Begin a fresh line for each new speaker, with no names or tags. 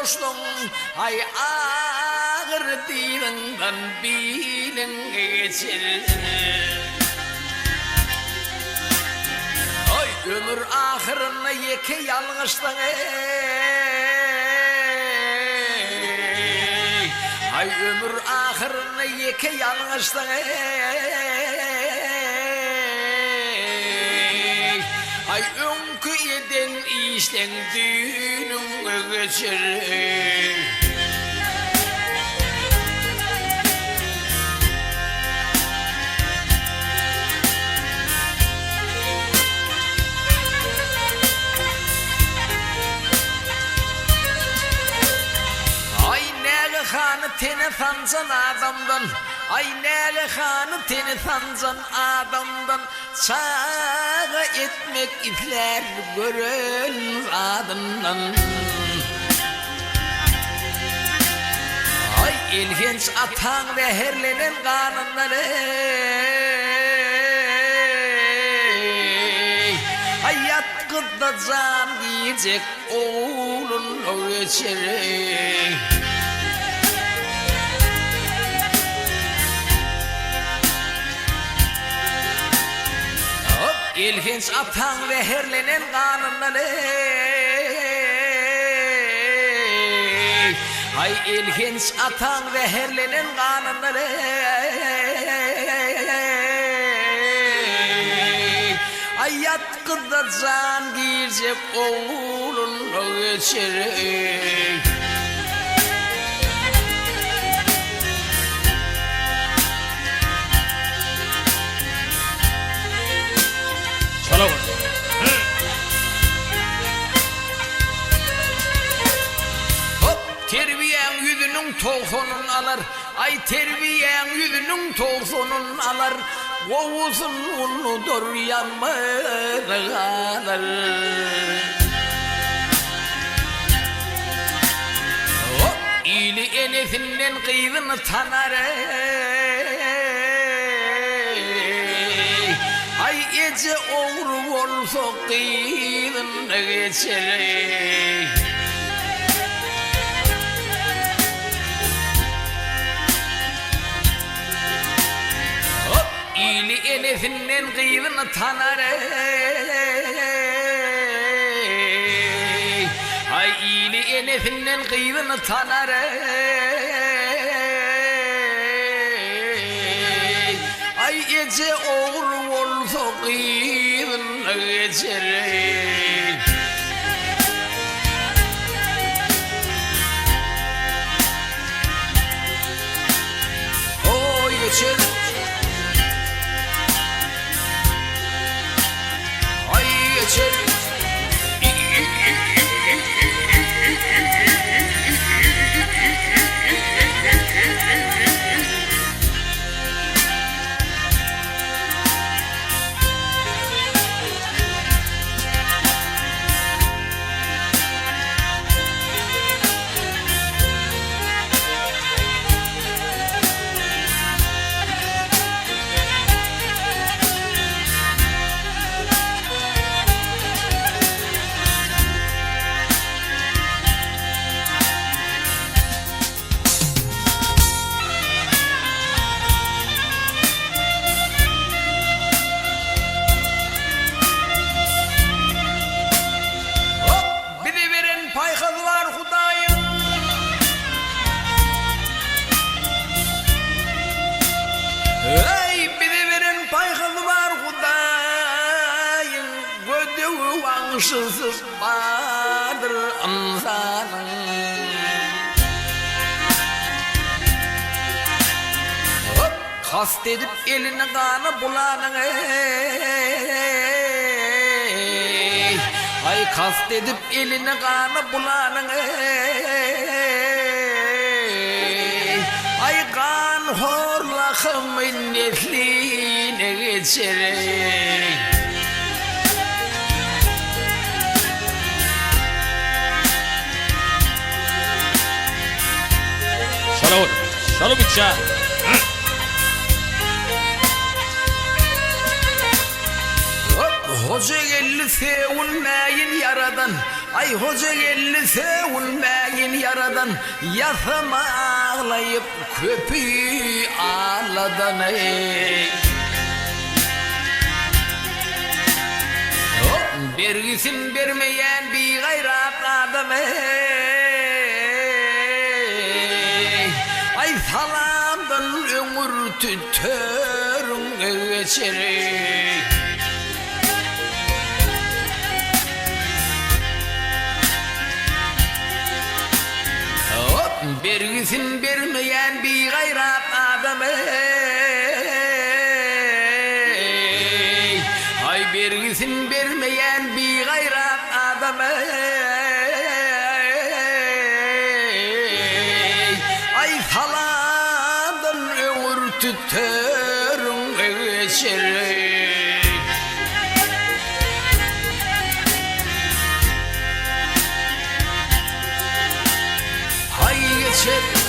dostum ay ağır dilinden bilin geçir. Ay ömür ahırına yeke yalnızdan ay ömür ahırına yeke yalnızdan ay önkü eden işten düğünün geçir. Hanı teni sancan adamdan, ay neli hanı teni sancan adamdan, çağa etmek izler görün adından. Ay ilginç atan ve herlenen kanunları, ay yatkıda can giyecek oğlun o geçeri. İlginç atan ve herlenen kanunları, ay ilginç atan ve herlenen kanunları, ay yatkıda can girecek oğlun o geçeri. Terbiyen yüzünün toğsunun alır, ay terbiyen yüzünün toğsunun alır, oğuzun unudur yanmır alır. İyili enesinden kıyını tanar, ay ece oğru olsa kıyını geçer. İyili enesinden kıyını tanar, ay iyili enesinden kıyını tanar, ay ece oğru olsa kıyını geçer. O geçer. Ey bize verin payhası var Hudayın, gödüğü vangsızız vardır insanın. Kast edip eline kanı bulanın ay kast edip eline kanı bulanın ay kan horlakımın nesline geçerek.
Shalom içe.
Hoca gelli sevunmeyin yaradan, Ay hoca gelli sevilmeyin yaradan, yasam ağlayıp köpüğü ağladan ey. Bergisin vermeyen bir gayrat adam ey. Ay salamdan ömür tütörün geçer ey. Bergisin vermeyen bir gayrat adam ey. Ay bergisin vermeyen bir gayrat adam ey. Ay salamdan ömür tütörün geçer ey. Hay geçer